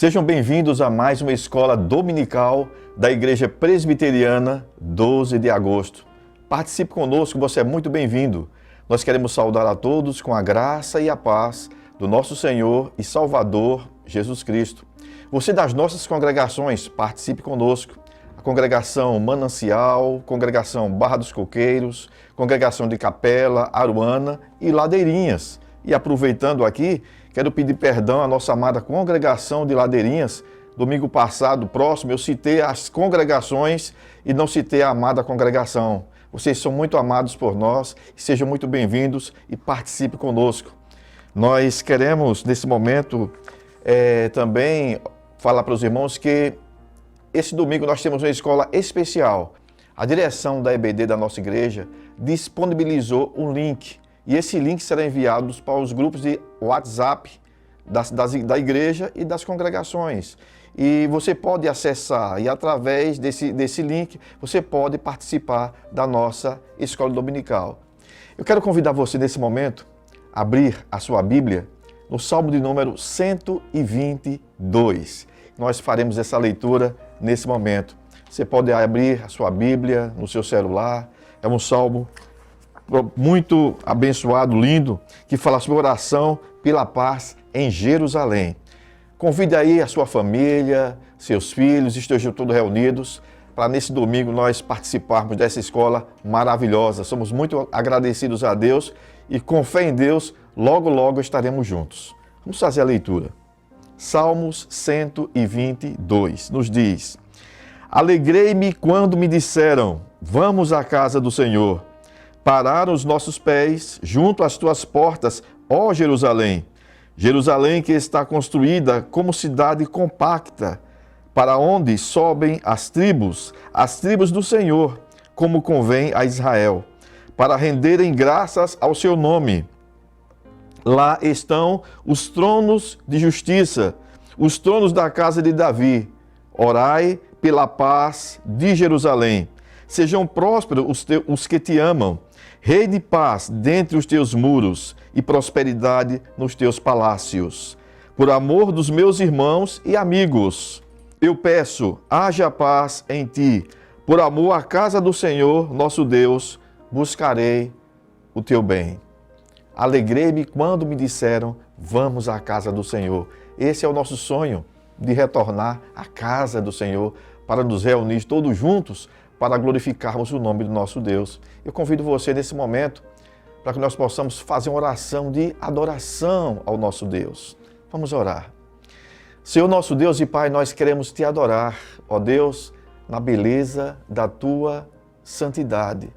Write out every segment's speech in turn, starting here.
Sejam bem-vindos a mais uma escola dominical da Igreja Presbiteriana 12 de agosto. Participe conosco, você é muito bem-vindo. Nós queremos saudar a todos com a graça e a paz do nosso Senhor e Salvador Jesus Cristo. Você das nossas congregações, participe conosco. A congregação Manancial, congregação Barra dos Coqueiros, congregação de Capela, Aruana e Ladeirinhas. E aproveitando aqui, quero pedir perdão à nossa amada congregação de Ladeirinhas. Domingo passado, próximo, eu citei as congregações e não citei a amada congregação. Vocês são muito amados por nós, sejam muito bem-vindos e participe conosco. Nós queremos, nesse momento, também falar para os irmãos que esse domingo nós temos uma escola especial. A direção da EBD da nossa igreja disponibilizou um link. E esse link será enviado para os grupos de WhatsApp da igreja e das congregações. E você pode acessar e através desse link você pode participar da nossa escola dominical. Eu quero convidar você nesse momento a abrir a sua Bíblia no Salmo de número 122. Nós faremos essa leitura nesse momento. Você pode abrir a sua Bíblia no seu celular. É um salmo muito abençoado, lindo, que fala sobre oração pela paz em Jerusalém. Convide aí a sua família, seus filhos, estejam todos reunidos para nesse domingo nós participarmos dessa escola maravilhosa. Somos muito agradecidos a Deus e com fé em Deus, logo, logo estaremos juntos. Vamos fazer a leitura. Salmos 122 nos diz: Alegrei-me quando me disseram, vamos à casa do Senhor. Pararam os nossos pés junto às tuas portas, ó Jerusalém. Jerusalém que está construída como cidade compacta, para onde sobem as tribos do Senhor, como convém a Israel, para renderem graças ao seu nome. Lá estão os tronos de justiça, os tronos da casa de Davi. Orai pela paz de Jerusalém. Sejam prósperos os que te amam. Rei de paz dentre os teus muros e prosperidade nos teus palácios. Por amor dos meus irmãos e amigos, eu peço, haja paz em ti. Por amor à casa do Senhor, nosso Deus, buscarei o teu bem. Alegrei-me quando me disseram, vamos à casa do Senhor. Esse é o nosso sonho, de retornar à casa do Senhor, para nos reunir todos juntos, para glorificarmos o nome do nosso Deus. Eu convido você nesse momento para que nós possamos fazer uma oração de adoração ao nosso Deus. Vamos orar. Senhor nosso Deus e Pai, nós queremos te adorar, ó Deus, na beleza da tua santidade.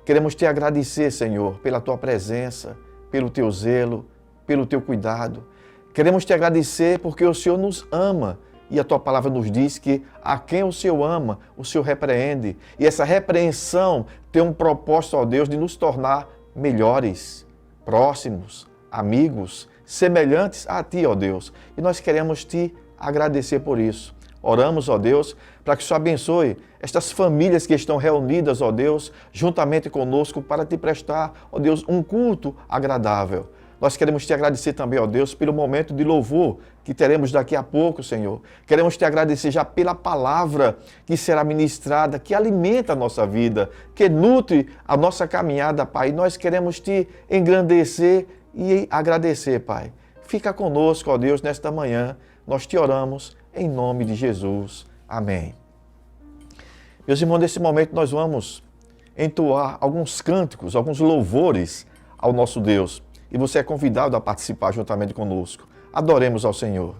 Queremos te agradecer, Senhor, pela tua presença, pelo teu zelo, pelo teu cuidado. Queremos te agradecer porque o Senhor nos ama. E a tua palavra nos diz que a quem o Senhor ama, o Senhor repreende. E essa repreensão tem um propósito, ó Deus, de nos tornar melhores, próximos, amigos, semelhantes a ti, ó Deus. E nós queremos te agradecer por isso. Oramos, ó Deus, para que o Senhor abençoe estas famílias que estão reunidas, ó Deus, juntamente conosco para te prestar, ó Deus, um culto agradável. Nós queremos te agradecer também, ó Deus, pelo momento de louvor que teremos daqui a pouco, Senhor. Queremos te agradecer já pela palavra que será ministrada, que alimenta a nossa vida, que nutre a nossa caminhada, Pai. Nós queremos te engrandecer e agradecer, Pai. Fica conosco, ó Deus, nesta manhã. Nós te oramos em nome de Jesus. Amém. Meus irmãos, nesse momento nós vamos entoar alguns cânticos, alguns louvores ao nosso Deus. E você é convidado a participar juntamente conosco. Adoremos ao Senhor.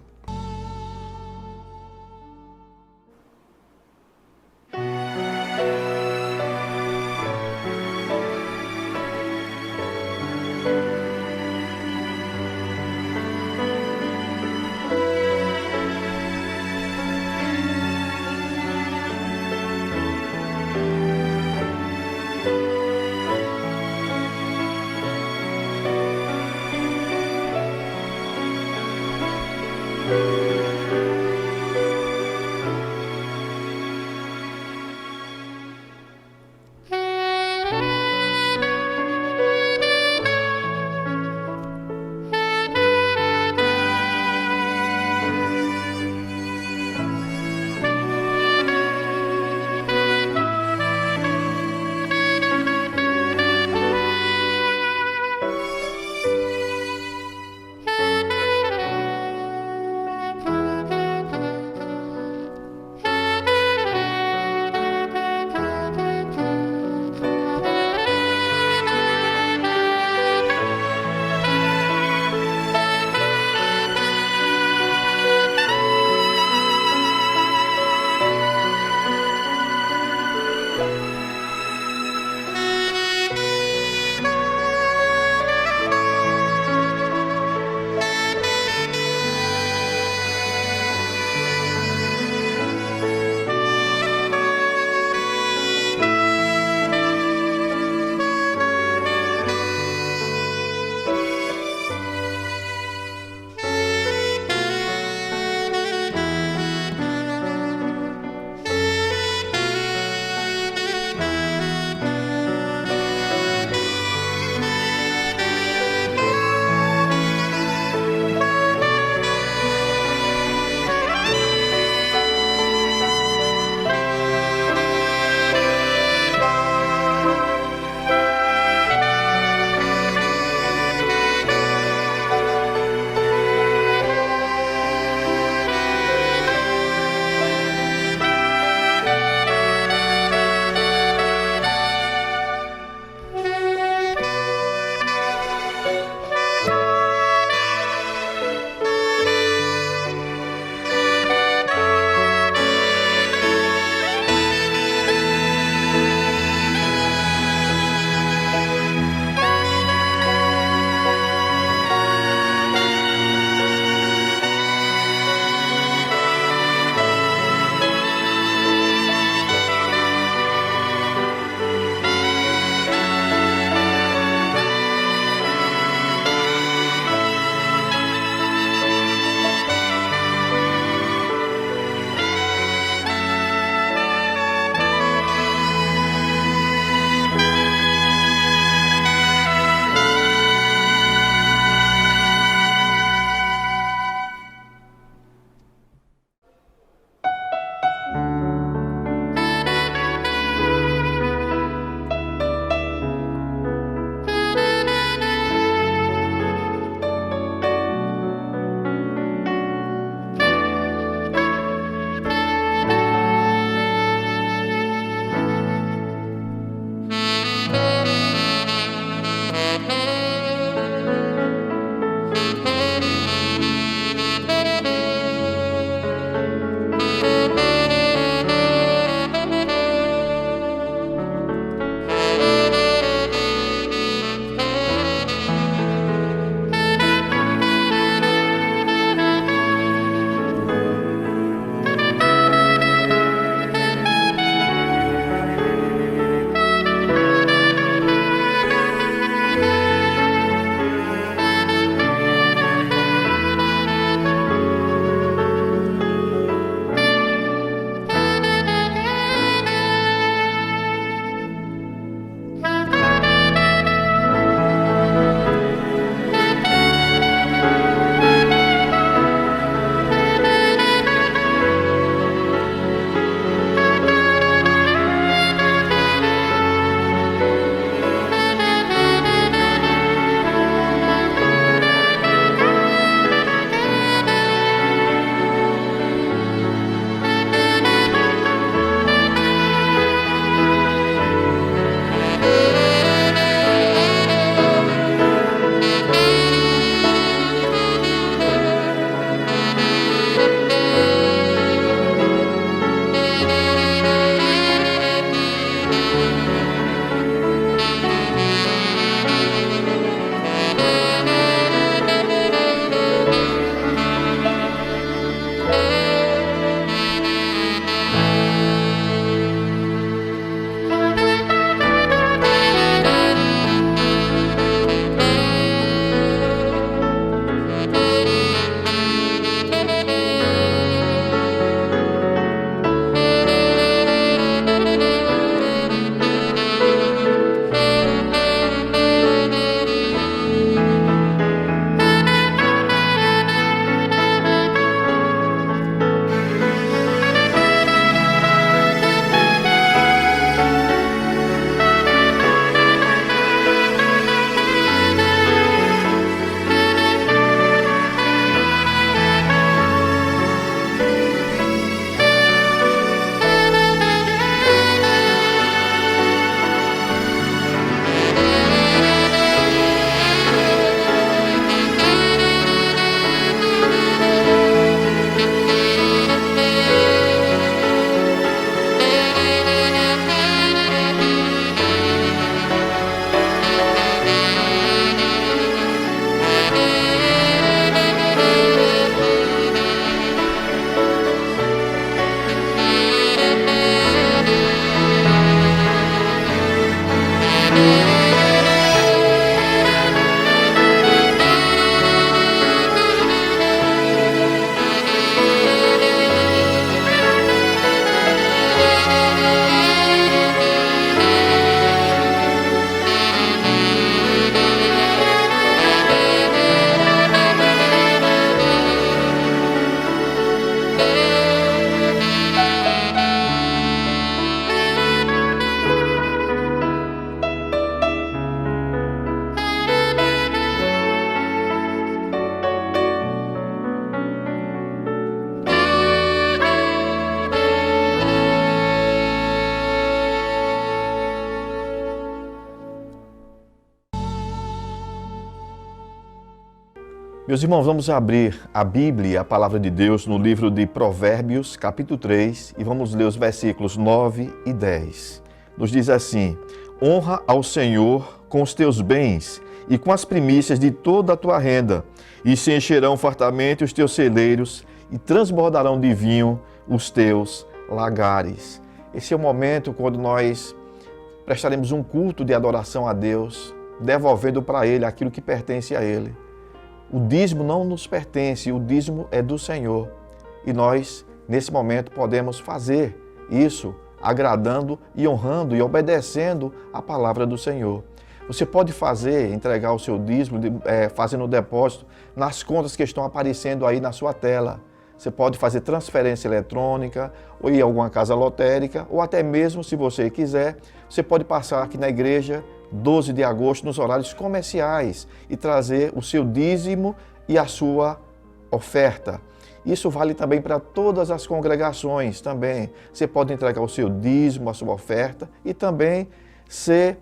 Meus irmãos, vamos abrir a Bíblia, a palavra de Deus, no livro de Provérbios, capítulo 3, e vamos ler os versículos 9 e 10. Nos diz assim: honra ao Senhor com os teus bens e com as primícias de toda a tua renda, e se encherão fartamente os teus celeiros e transbordarão de vinho os teus lagares. Esse é o momento quando nós prestaremos um culto de adoração a Deus, devolvendo para Ele aquilo que pertence a Ele. O dízimo não nos pertence, o dízimo é do Senhor. E nós, nesse momento, podemos fazer isso agradando e honrando e obedecendo a palavra do Senhor. Você pode entregar o seu dízimo, fazendo o depósito nas contas que estão aparecendo aí na sua tela. Você pode fazer transferência eletrônica, ou ir a alguma casa lotérica, ou até mesmo, se você quiser, você pode passar aqui na igreja 12 de agosto, nos horários comerciais, e trazer o seu dízimo e a sua oferta. Isso vale também para todas as congregações também. Você pode entregar o seu dízimo, a sua oferta, e também ser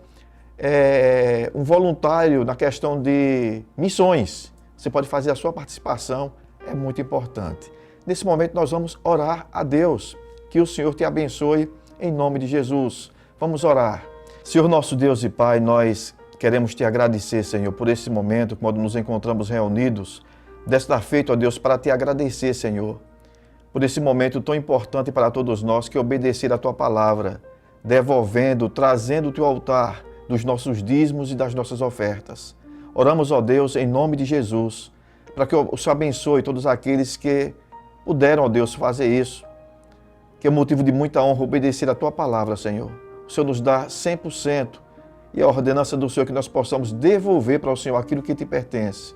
um voluntário na questão de missões. Você pode fazer a sua participação, é muito importante. Nesse momento nós vamos orar a Deus, que o Senhor te abençoe em nome de Jesus. Vamos orar. Senhor nosso Deus e Pai, nós queremos te agradecer, Senhor, por esse momento, quando nos encontramos reunidos, desta feita, ó Deus, para te agradecer, Senhor, por esse momento tão importante para todos nós, que é obedecer a tua palavra, devolvendo, trazendo o teu altar dos nossos dízimos e das nossas ofertas. Oramos, ó Deus, em nome de Jesus, para que o Senhor abençoe todos aqueles que puderam, ó Deus, fazer isso, que é motivo de muita honra obedecer a tua palavra, Senhor. O Senhor nos dá 100% e a ordenança do Senhor que nós possamos devolver para o Senhor aquilo que te pertence.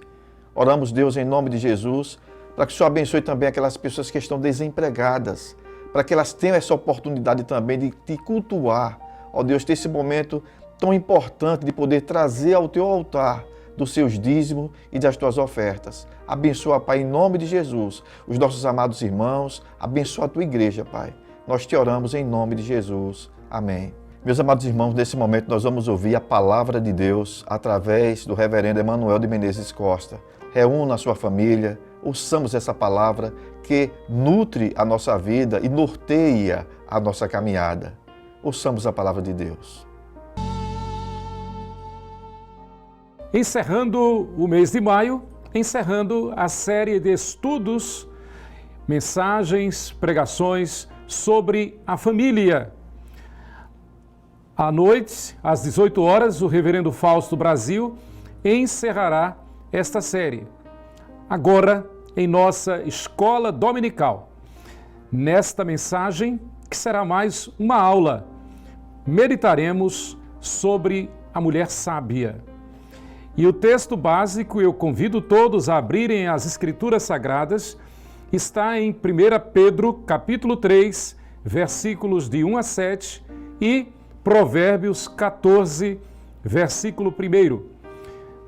Oramos, Deus, em nome de Jesus, para que o Senhor abençoe também aquelas pessoas que estão desempregadas, para que elas tenham essa oportunidade também de te cultuar. Ó Deus, ter esse momento tão importante de poder trazer ao teu altar dos seus dízimos e das tuas ofertas. Abençoa, Pai, em nome de Jesus, os nossos amados irmãos, abençoa a tua igreja, Pai. Nós te oramos em nome de Jesus. Amém. Meus amados irmãos, nesse momento nós vamos ouvir a palavra de Deus através do reverendo Emanuel de Menezes Costa. Reúna a sua família, ouçamos essa palavra que nutre a nossa vida e norteia a nossa caminhada. Ouçamos a palavra de Deus. Encerrando o mês de maio, encerrando a série de estudos, mensagens, pregações sobre a família. À noite, às 18 horas, o reverendo Fausto Brasil encerrará esta série. Agora, em nossa escola dominical. Nesta mensagem, que será mais uma aula, meditaremos sobre a mulher sábia. E o texto básico, eu convido todos a abrirem as Escrituras Sagradas, está em 1 Pedro, capítulo 3, versículos de 1 a 7 e Provérbios 14, versículo 1.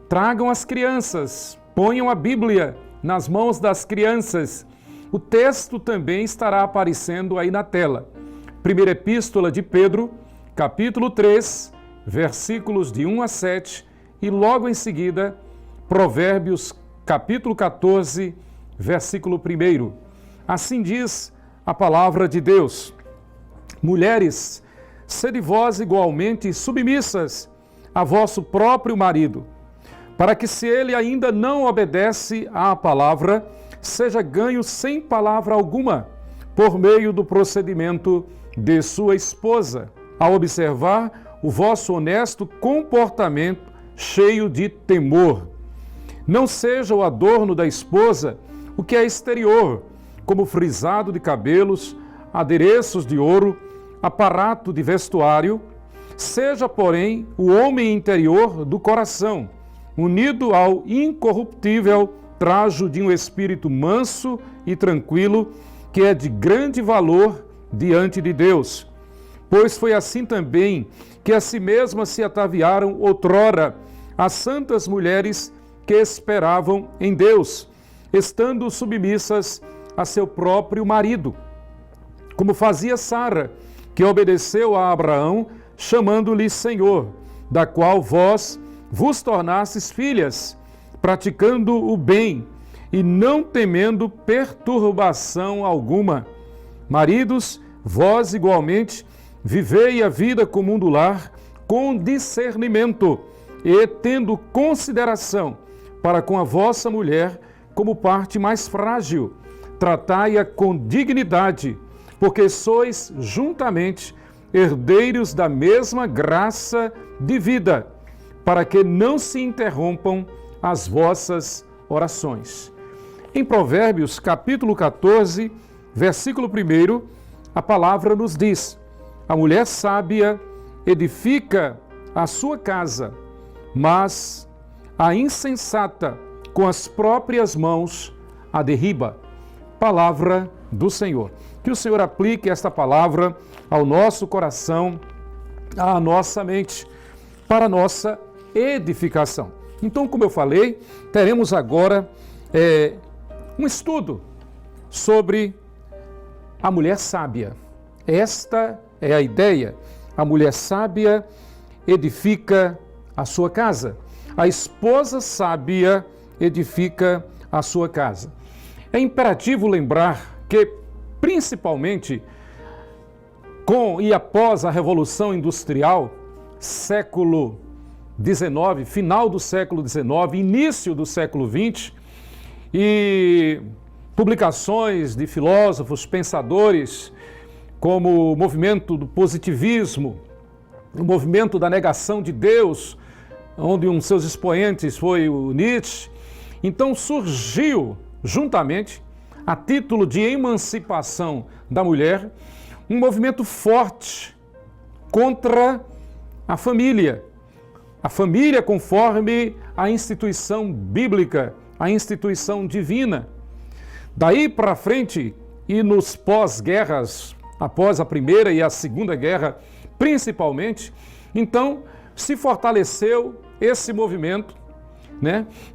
Tragam as crianças, ponham a Bíblia nas mãos das crianças. O texto também estará aparecendo aí na tela. Primeira Epístola de Pedro, capítulo 3, versículos de 1 a 7 e logo em seguida, Provérbios, capítulo 14, versículo 1. Assim diz a palavra de Deus: mulheres, sede vós igualmente submissas a vosso próprio marido, para que, se ele ainda não obedece à palavra, seja ganho sem palavra alguma, por meio do procedimento de sua esposa, ao observar o vosso honesto comportamento cheio de temor. Não seja o adorno da esposa o que é exterior, como frisado de cabelos, adereços de ouro, aparato de vestuário. Seja, porém, o homem interior do coração, unido ao incorruptível trajo de um espírito manso e tranquilo, que é de grande valor diante de Deus. Pois foi assim também que a si mesmas se ataviaram outrora as santas mulheres que esperavam em Deus, estando submissas a seu próprio marido, como fazia Sara, que obedeceu a Abraão, chamando-lhe Senhor, da qual vos tornastes filhas, praticando o bem e não temendo perturbação alguma. Maridos, vós igualmente vivei a vida comum do lar com discernimento e tendo consideração para com a vossa mulher como parte mais frágil. Tratai-a com dignidade, porque sois juntamente herdeiros da mesma graça de vida, para que não se interrompam as vossas orações. Em Provérbios, capítulo 14, versículo 1, a palavra nos diz: a mulher sábia edifica a sua casa, mas a insensata com as próprias mãos a derriba. Palavra do Senhor. Que o Senhor aplique esta palavra ao nosso coração, à nossa mente, para a nossa edificação. Então, como eu falei, teremos agora um estudo sobre a mulher sábia. Esta é a ideia. A mulher sábia edifica a sua casa. A esposa sábia edifica a sua casa. É imperativo lembrar que, principalmente com e após a Revolução Industrial, século XIX, final do século XIX, início do século XX, e publicações de filósofos, pensadores, como o movimento do positivismo, o movimento da negação de Deus, onde um de seus expoentes foi o Nietzsche. Então surgiu, juntamente, a título de emancipação da mulher, um movimento forte contra a família conforme a instituição bíblica, a instituição divina. Daí para frente, e nos pós-guerras, após a Primeira e a Segunda Guerra, principalmente, então se fortaleceu esse movimento,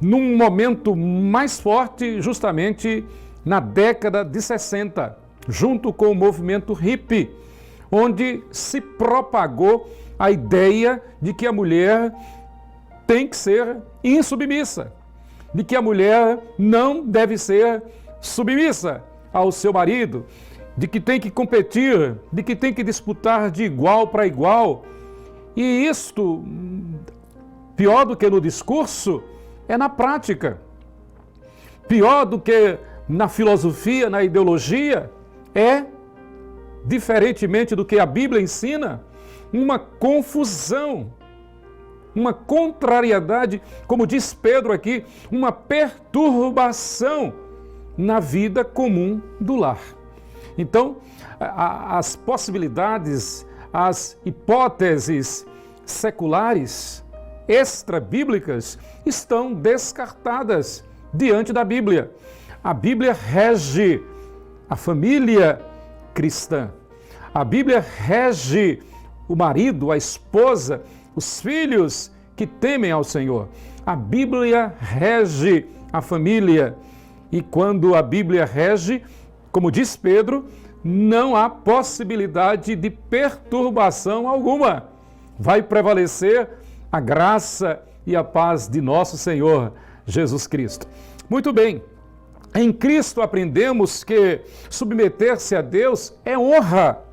num momento mais forte, justamente na década de 60, junto com o movimento hippie, onde se propagou a ideia de que a mulher tem que ser insubmissa, de que a mulher não deve ser submissa ao seu marido, de que tem que competir, de que tem que disputar de igual para igual. E isto, pior do que no discurso, é na prática. Pior do que na filosofia, na ideologia, é, diferentemente do que a Bíblia ensina, uma confusão, uma contrariedade, como diz Pedro aqui, uma perturbação na vida comum do lar. Então, as possibilidades, as hipóteses seculares, extra-bíblicas, estão descartadas diante da Bíblia. A Bíblia rege a família cristã. A Bíblia rege o marido, a esposa, os filhos que temem ao Senhor. A Bíblia rege a família. E quando a Bíblia rege, como diz Pedro, não há possibilidade de perturbação alguma. Vai prevalecer a graça e a paz de nosso Senhor Jesus Cristo. Muito bem, em Cristo aprendemos que submeter-se a Deus é honra.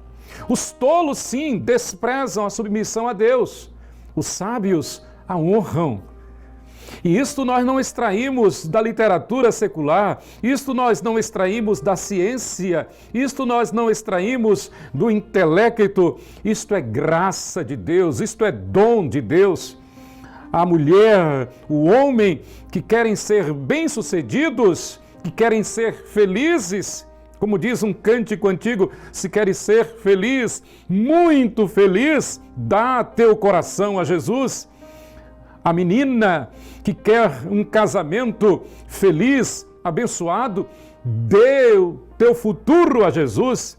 Os tolos, sim, desprezam a submissão a Deus. Os sábios a honram. E isto nós não extraímos da literatura secular, isto nós não extraímos da ciência, isto nós não extraímos do intelecto, isto é graça de Deus, isto é dom de Deus. A mulher, o homem que querem ser bem-sucedidos, que querem ser felizes, como diz um cântico antigo, se queres ser feliz, muito feliz, dá teu coração a Jesus. A menina que quer um casamento feliz, abençoado, dê o teu futuro a Jesus.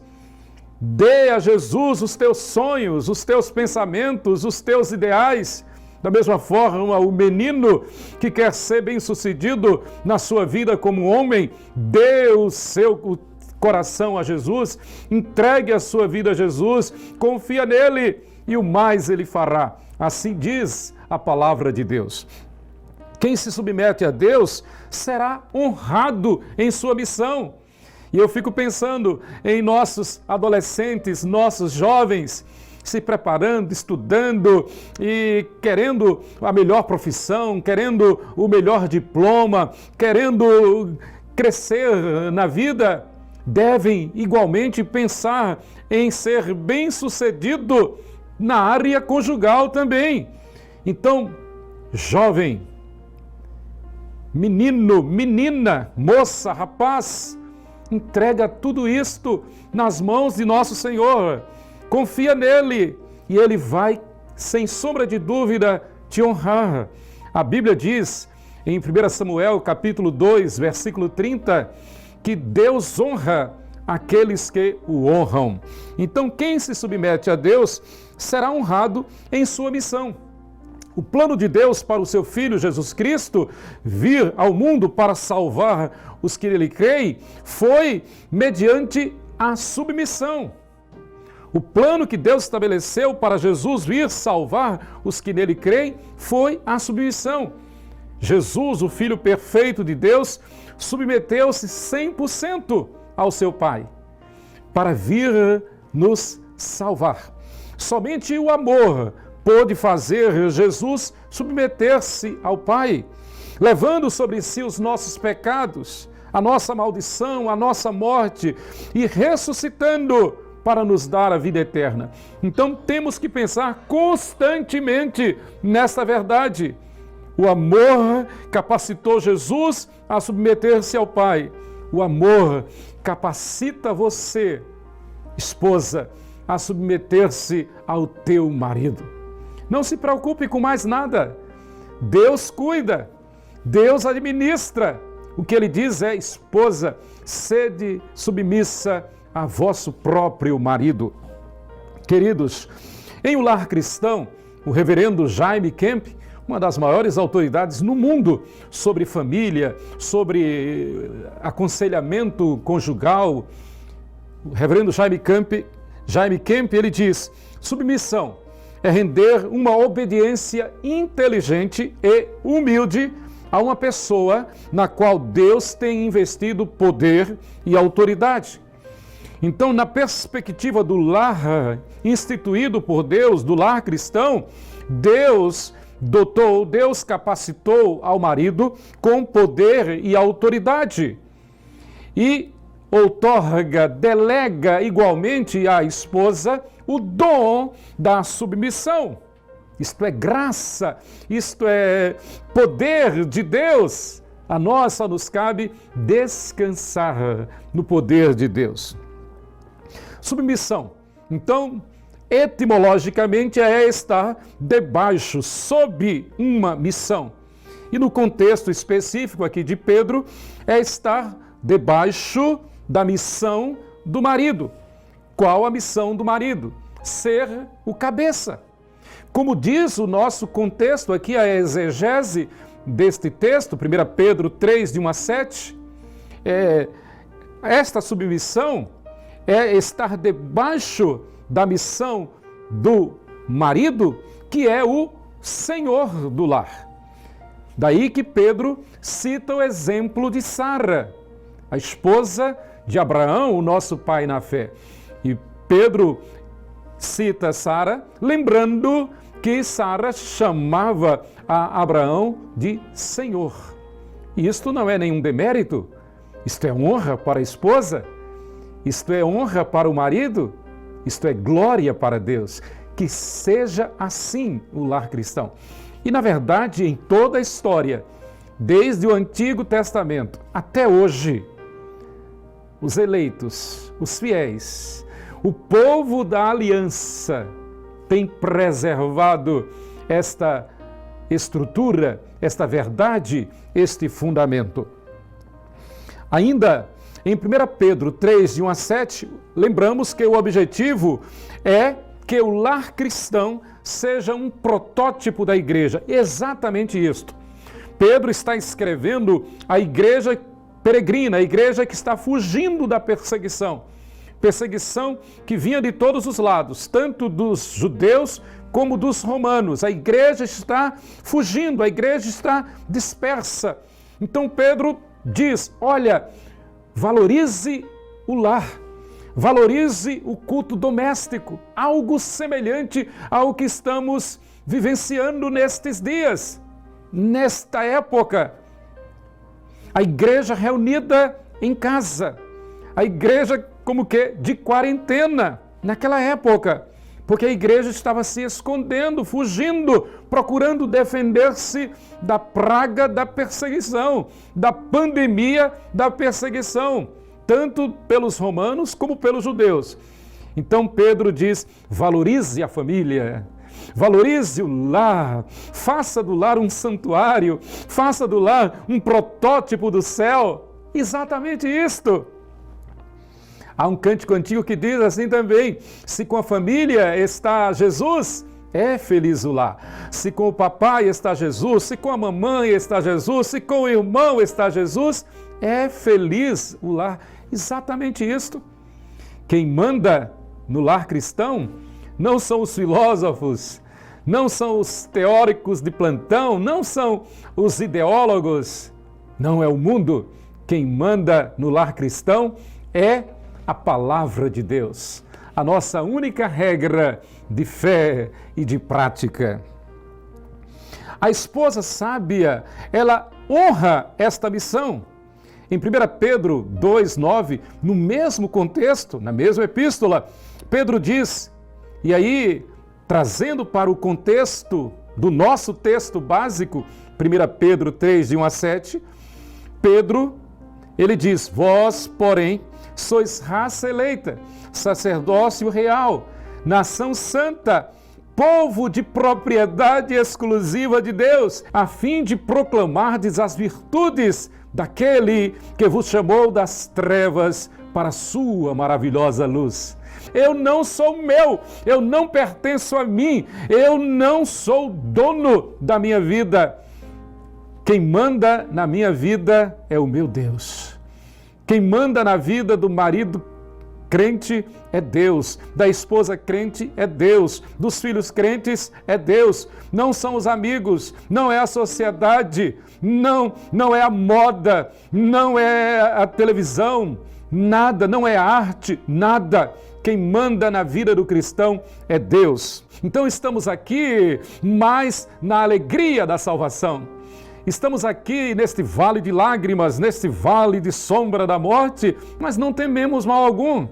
Dê a Jesus os teus sonhos, os teus pensamentos, os teus ideais. Da mesma forma, o menino que quer ser bem-sucedido na sua vida como homem, dê o seu coração a Jesus, entregue a sua vida a Jesus, confia nele e o mais ele fará. Assim diz a palavra de Deus. Quem se submete a Deus será honrado em sua missão. E eu fico pensando em nossos adolescentes, nossos jovens, se preparando, estudando e querendo a melhor profissão, querendo o melhor diploma, querendo crescer na vida, devem igualmente pensar em ser bem-sucedido na área conjugal também. Então, jovem, menino, menina, moça, rapaz, entrega tudo isto nas mãos de nosso Senhor. Confia nele e ele vai, sem sombra de dúvida, te honrar. A Bíblia diz em 1 Samuel, capítulo 2, versículo 30, que Deus honra aqueles que o honram. Então, quem se submete a Deus será honrado em sua missão. O plano de Deus para o seu Filho Jesus Cristo vir ao mundo para salvar os que nele creem foi mediante a submissão. O plano que Deus estabeleceu para Jesus vir salvar os que nele creem foi a submissão. Jesus, o Filho perfeito de Deus, submeteu-se 100% ao seu Pai para vir nos salvar. Somente o amor pôde fazer Jesus submeter-se ao Pai, levando sobre si os nossos pecados, a nossa maldição, a nossa morte e ressuscitando para nos dar a vida eterna. Então temos que pensar constantemente nesta verdade. O amor capacitou Jesus a submeter-se ao Pai. O amor capacita você, esposa, a submeter-se ao teu marido. Não se preocupe com mais nada. Deus cuida, Deus administra. O que ele diz é: esposa, sede submissa a vosso próprio marido. Queridos, em O Lar Cristão, o reverendo Jaime Kemp, uma das maiores autoridades no mundo sobre família, sobre aconselhamento conjugal, o reverendo Jaime Kemp, ele diz: submissão é render uma obediência inteligente e humilde a uma pessoa na qual Deus tem investido poder e autoridade. Então, na perspectiva do lar instituído por Deus, do lar cristão, Deus capacitou ao marido com poder e autoridade e outorga, delega igualmente à esposa o dom da submissão. Isto é graça, isto é poder de Deus. A nós só nos cabe descansar no poder de Deus. Submissão, então, etimologicamente é estar debaixo, sob uma missão. E no contexto específico aqui de Pedro, é estar debaixo da missão do marido. Qual a missão do marido? Ser o cabeça. Como diz o nosso contexto aqui, a exegese deste texto, 1 Pedro 3, de 1 a 7, esta submissão é estar debaixo da missão do marido, que é o Senhor do lar. Daí que Pedro cita o exemplo de Sara, a esposa de Abraão, o nosso pai na fé. E Pedro cita Sara, lembrando que Sara chamava a Abraão de Senhor. E isto não é nenhum demérito, isto é honra para a esposa, isto é honra para o marido, isto é glória para Deus. Que seja assim o lar cristão. E na verdade, em toda a história, desde o Antigo Testamento até hoje, os eleitos, os fiéis, o povo da aliança tem preservado esta estrutura, esta verdade, este fundamento. Ainda em 1 Pedro 3, de 1 a 7, lembramos que o objetivo é que o lar cristão seja um protótipo da igreja. Exatamente isto. Pedro está escrevendo à igreja peregrina, a igreja que está fugindo da perseguição. Perseguição que vinha de todos os lados, tanto dos judeus como dos romanos. A igreja está fugindo, a igreja está dispersa. Então Pedro diz, olha, valorize o lar, valorize o culto doméstico, algo semelhante ao que estamos vivenciando nestes dias, nesta época. A igreja reunida em casa, a igreja como que de quarentena naquela época, porque a igreja estava se escondendo, fugindo, procurando defender-se da praga da perseguição, da pandemia da perseguição, tanto pelos romanos como pelos judeus. Então Pedro diz, valorize a família, valorize o lar, faça do lar um santuário, faça do lar um protótipo do céu. Exatamente isto. Há um cântico antigo que diz assim também, se com a família está Jesus, é feliz o lar. Se com o papai está Jesus, se com a mamãe está Jesus, se com o irmão está Jesus, é feliz o lar. Exatamente isto. Quem manda no lar cristão não são os filósofos, não são os teóricos de plantão, não são os ideólogos, não é o mundo. Quem manda no lar cristão é a palavra de Deus, a nossa única regra de fé e de prática. A esposa sábia, ela honra esta missão. Em 1 Pedro 2,9, no mesmo contexto, na mesma epístola, Pedro diz, e aí, trazendo para o contexto do nosso texto básico, 1 Pedro 3, de 1 a 7, Pedro, ele diz, vós, porém, sois raça eleita, sacerdócio real, nação santa, povo de propriedade exclusiva de Deus, a fim de proclamardes as virtudes daquele que vos chamou das trevas para a sua maravilhosa luz. Eu não sou meu, eu não pertenço a mim, eu não sou dono da minha vida. Quem manda na minha vida é o meu Deus. Quem manda na vida do marido crente é Deus, da esposa crente é Deus, dos filhos crentes é Deus. Não são os amigos, não é a sociedade, não é a moda, não é a televisão, nada, não é a arte, nada. Quem manda na vida do cristão é Deus. Então estamos aqui mais na alegria da salvação. Estamos aqui neste vale de lágrimas, neste vale de sombra da morte, mas não tememos mal algum.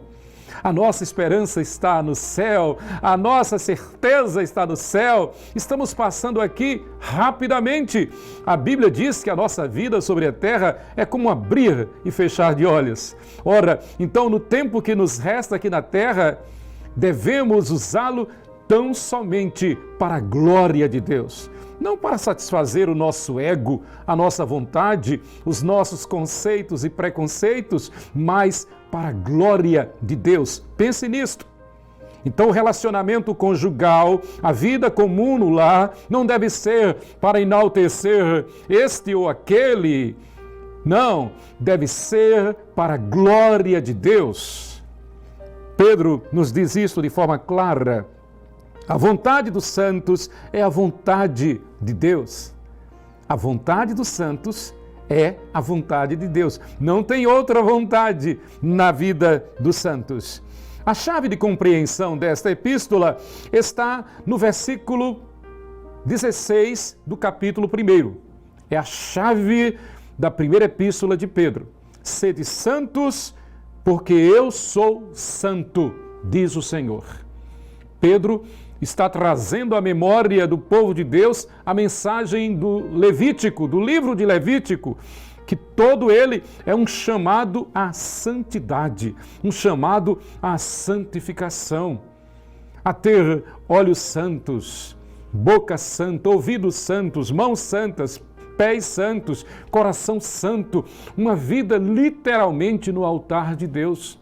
A nossa esperança está no céu, a nossa certeza está no céu. Estamos passando aqui rapidamente. A Bíblia diz que a nossa vida sobre a terra é como abrir e fechar de olhos. Ora, então no tempo que nos resta aqui na terra, devemos usá-lo tão somente para a glória de Deus. Não para satisfazer o nosso ego, a nossa vontade, os nossos conceitos e preconceitos, mas para a glória de Deus. Pense nisto. Então o relacionamento conjugal, a vida comum no lar, não deve ser para enaltecer este ou aquele. Não, deve ser para a glória de Deus. Pedro nos diz isso de forma clara. A vontade dos santos é a vontade de Deus. A vontade dos santos é a vontade de Deus. Não tem outra vontade na vida dos santos. A chave de compreensão desta epístola está no versículo 16 do capítulo 1. É a chave da primeira epístola de Pedro. Sede santos, porque eu sou santo, diz o Senhor. Pedro está trazendo à memória do povo de Deus a mensagem do Levítico, do livro de Levítico, que todo ele é um chamado à santidade, um chamado à santificação, a ter olhos santos, boca santa, ouvidos santos, mãos santas, pés santos, coração santo, uma vida literalmente no altar de Deus,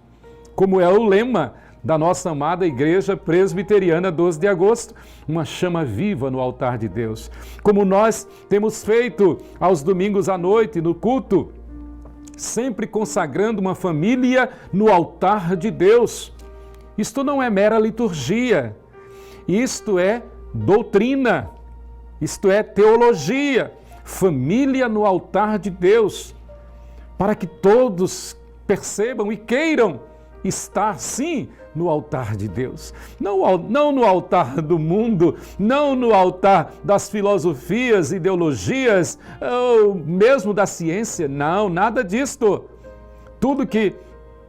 como é o lema da nossa amada Igreja Presbiteriana 12 de agosto, uma chama viva no altar de Deus. Como nós temos feito aos domingos à noite no culto, sempre consagrando uma família no altar de Deus. Isto não é mera liturgia, isto é doutrina, isto é, teologia, família no altar de Deus, para que todos percebam e queiram estar, sim, no altar de Deus. Não no altar do mundo, não no altar das filosofias, ideologias, ou mesmo da ciência, não, nada disto. Tudo que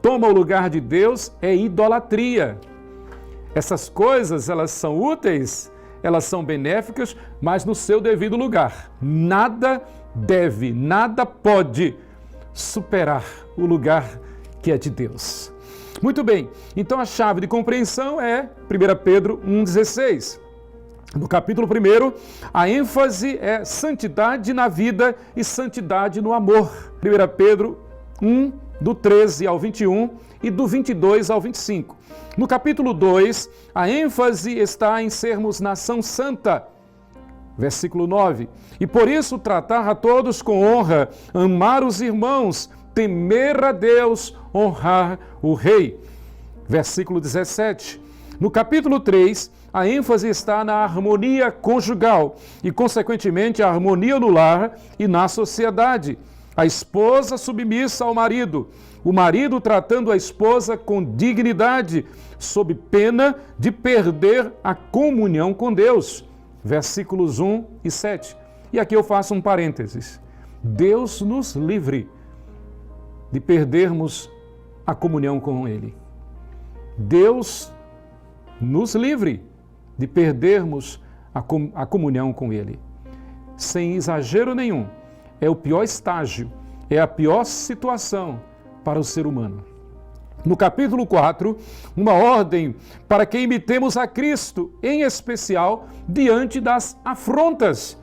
toma o lugar de Deus é idolatria. Essas coisas, elas são úteis, elas são benéficas, mas no seu devido lugar. Nada deve, nada pode superar o lugar que é de Deus. Muito bem, então a chave de compreensão é 1 Pedro 1,16. No capítulo 1, a ênfase é santidade na vida e santidade no amor. 1 Pedro 1, do 13 ao 21 e do 22 ao 25. No capítulo 2, a ênfase está em sermos nação santa. Versículo 9. E por isso tratar a todos com honra, amar os irmãos, temer a Deus, honrar o rei. Versículo 17. No capítulo 3, a ênfase está na harmonia conjugal e, consequentemente, a harmonia no lar e na sociedade. A esposa submissa ao marido, o marido tratando a esposa com dignidade, sob pena de perder a comunhão com Deus. Versículos 1 e 7. E aqui eu faço um parênteses. Deus nos livre de perdermos a comunhão com Ele. Deus nos livre de perdermos a comunhão com Ele. Sem exagero nenhum, é o pior estágio, é a pior situação para o ser humano. No capítulo 4, uma ordem para que imitemos a Cristo, em especial diante das afrontas,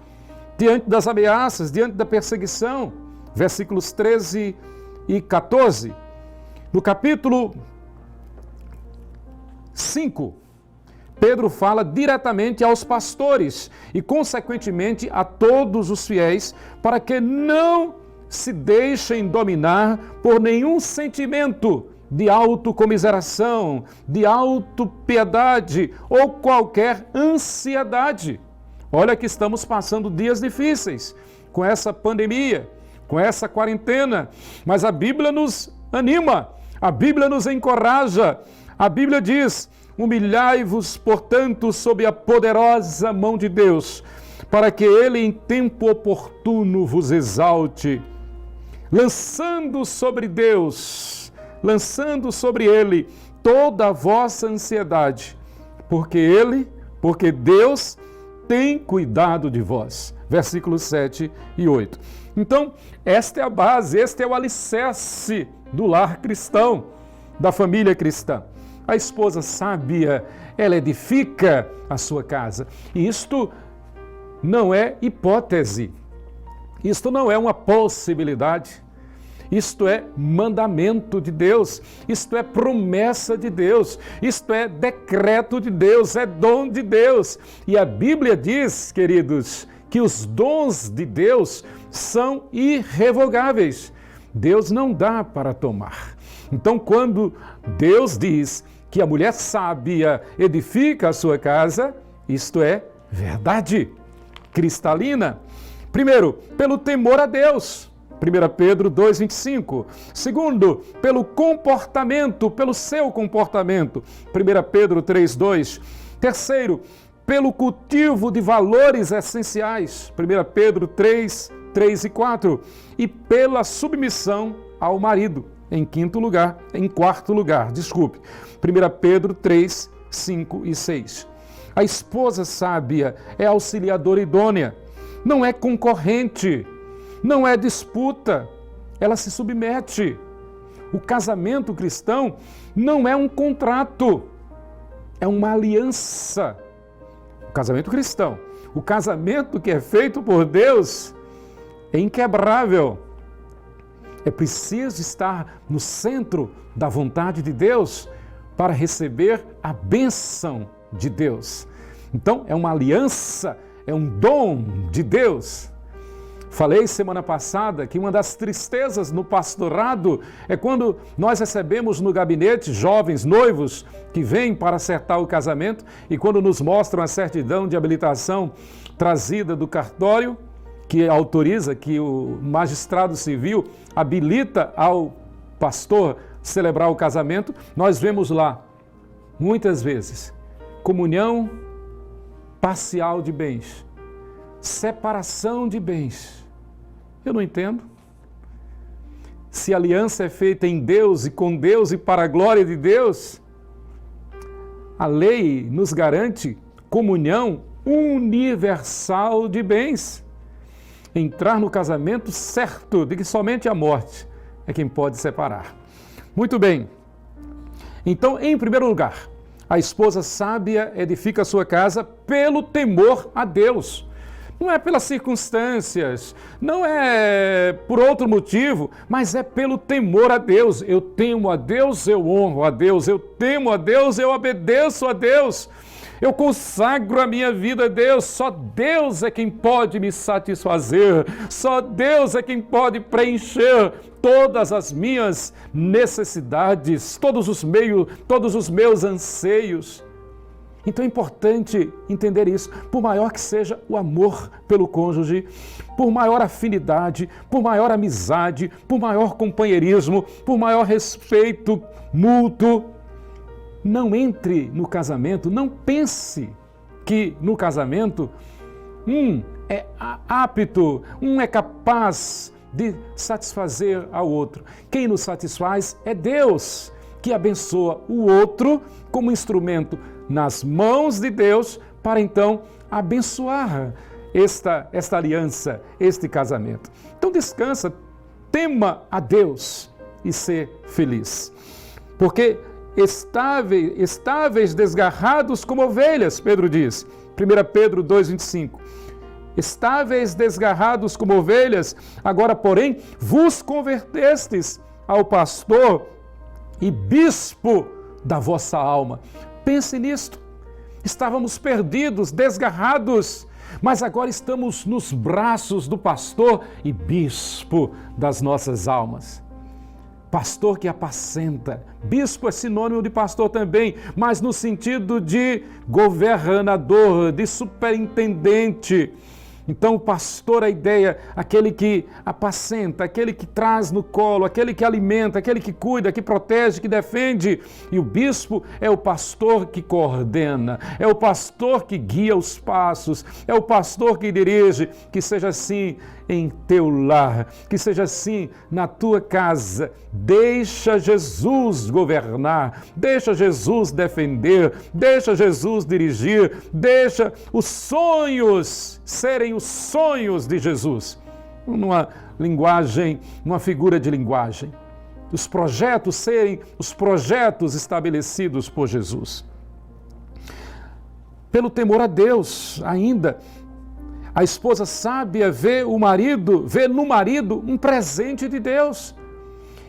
diante das ameaças, diante da perseguição. Versículos 13 e 14. No capítulo 5, Pedro fala diretamente aos pastores e, consequentemente, a todos os fiéis, para que não se deixem dominar por nenhum sentimento de autocomiseração, de autopiedade ou qualquer ansiedade. Olha que estamos passando dias difíceis com essa pandemia, com essa quarentena, mas a Bíblia nos anima, a Bíblia nos encoraja. A Bíblia diz: humilhai-vos, portanto, sob a poderosa mão de Deus, para que Ele em tempo oportuno vos exalte, lançando sobre Deus, lançando sobre Ele toda a vossa ansiedade, porque Deus tem cuidado de vós. Versículos 7 e 8. Então, esta é a base, este é o alicerce do lar cristão, da família cristã. A esposa sábia, ela edifica a sua casa. E isto não é hipótese, isto não é uma possibilidade, isto é mandamento de Deus, isto é promessa de Deus, isto é decreto de Deus, é dom de Deus. E a Bíblia diz, queridos, que os dons de Deus são irrevogáveis. Deus não dá para tomar. Então, quando Deus diz que a mulher sábia edifica a sua casa, isto é verdade cristalina. Primeiro, pelo temor a Deus. 1 Pedro 2,25. Segundo, pelo comportamento, pelo seu comportamento. 1 Pedro 3,2. Terceiro, pelo cultivo de valores essenciais. 1 Pedro 3, 3 e 4. E pela submissão ao marido. Em quarto lugar, 1 Pedro 3, 5 e 6. A esposa sábia é auxiliadora idônea, não é concorrente, não é disputa, ela se submete. O casamento cristão não é um contrato, é uma aliança. O casamento cristão, o casamento que é feito por Deus, é inquebrável. É preciso estar no centro da vontade de Deus para receber a bênção de Deus. Então, é uma aliança, é um dom de Deus. Falei semana passada que uma das tristezas no pastorado é quando nós recebemos no gabinete jovens noivos que vêm para acertar o casamento e quando nos mostram a certidão de habilitação trazida do cartório, que autoriza, que o magistrado civil habilita ao pastor celebrar o casamento, nós vemos lá, muitas vezes, comunhão parcial de bens, separação de bens. Eu não entendo. Se a aliança é feita em Deus e com Deus e para a glória de Deus, a lei nos garante comunhão universal de bens. Entrar no casamento certo de que somente a morte é quem pode separar. Muito bem. Então, em primeiro lugar, a esposa sábia edifica a sua casa pelo temor a Deus. Não é pelas circunstâncias, não é por outro motivo, mas é pelo temor a Deus. Eu temo a Deus, eu honro a Deus, eu temo a Deus, eu obedeço a Deus. Eu consagro a minha vida a Deus, só Deus é quem pode me satisfazer, só Deus é quem pode preencher todas as minhas necessidades, todos os meus anseios. Então é importante entender isso, por maior que seja o amor pelo cônjuge, por maior afinidade, por maior amizade, por maior companheirismo, por maior respeito mútuo. Não entre no casamento, não pense que no casamento um é apto, um é capaz de satisfazer ao outro. Quem nos satisfaz é Deus, que abençoa o outro como instrumento nas mãos de Deus para então abençoar esta aliança, este casamento. Então descansa, tema a Deus e ser feliz. Porque estáveis desgarrados como ovelhas, Pedro diz, 1 Pedro 2,25. Estáveis desgarrados como ovelhas, agora, porém, vos convertestes ao pastor e bispo da vossa alma. Pense nisto. Estávamos perdidos, desgarrados, mas agora estamos nos braços do pastor e bispo das nossas almas. Pastor que apacenta. Bispo é sinônimo de pastor também, mas no sentido de governador, de superintendente. Então, o pastor, a ideia, aquele que apacenta, aquele que traz no colo, aquele que alimenta, aquele que cuida, que protege, que defende. E o bispo é o pastor que coordena, é o pastor que guia os passos, é o pastor que dirige. Que seja assim em teu lar, que seja assim na tua casa. Deixa Jesus governar, deixa Jesus defender, deixa Jesus dirigir, deixa os sonhos serem os sonhos de Jesus. Numa linguagem, numa figura de linguagem. Os projetos serem os projetos estabelecidos por Jesus. Pelo temor a Deus, ainda, a esposa sábia vê no marido um presente de Deus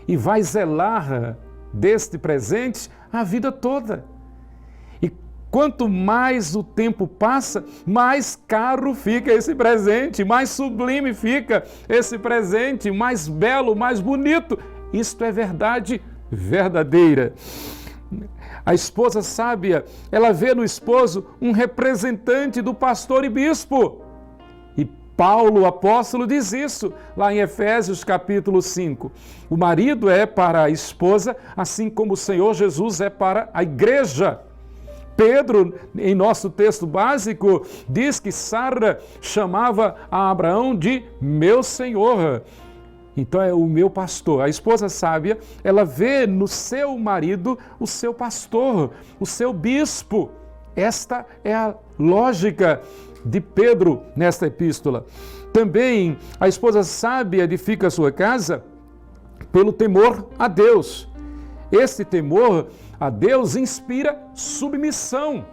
e vai zelar deste presente a vida toda. E quanto mais o tempo passa, mais caro fica esse presente, mais sublime fica esse presente, mais belo, mais bonito. Isto é verdade verdadeira. A esposa sábia, ela vê no esposo um representante do pastor e bispo. E Paulo, o apóstolo, diz isso lá em Efésios capítulo 5. O marido é para a esposa, assim como o Senhor Jesus é para a igreja. Pedro, em nosso texto básico, diz que Sara chamava a Abraão de meu Senhor. Então é o meu pastor. A esposa sábia, ela vê no seu marido o seu pastor, o seu bispo. Esta é a lógica de Pedro nesta epístola. Também a esposa sábia edifica a sua casa pelo temor a Deus. Este temor a Deus inspira submissão.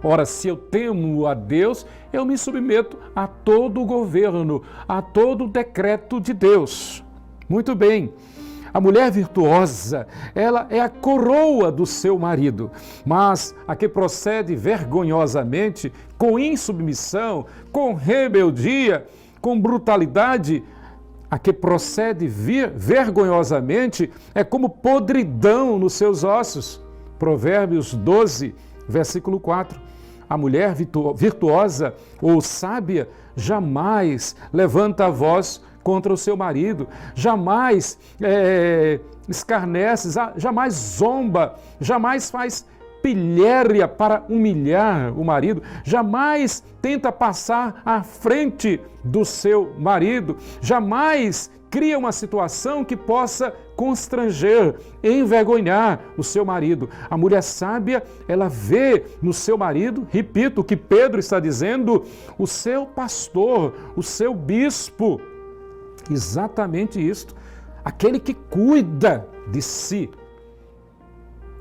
Ora, se eu temo a Deus, eu me submeto a todo o governo, a todo o decreto de Deus. Muito bem. A mulher virtuosa, ela é a coroa do seu marido, mas a que procede vergonhosamente, com insubmissão, com rebeldia, com brutalidade, a que procede vergonhosamente é como podridão nos seus ossos. Provérbios 12, versículo 4. A mulher virtuosa ou sábia jamais levanta a voz contra o seu marido, jamais escarnece, jamais zomba, jamais faz pilhéria para humilhar o marido, jamais tenta passar à frente do seu marido, jamais cria uma situação que possa constranger, envergonhar o seu marido. A mulher sábia, ela vê no seu marido, repito o que Pedro está dizendo, o seu pastor, o seu bispo. Exatamente isto, aquele que cuida de si.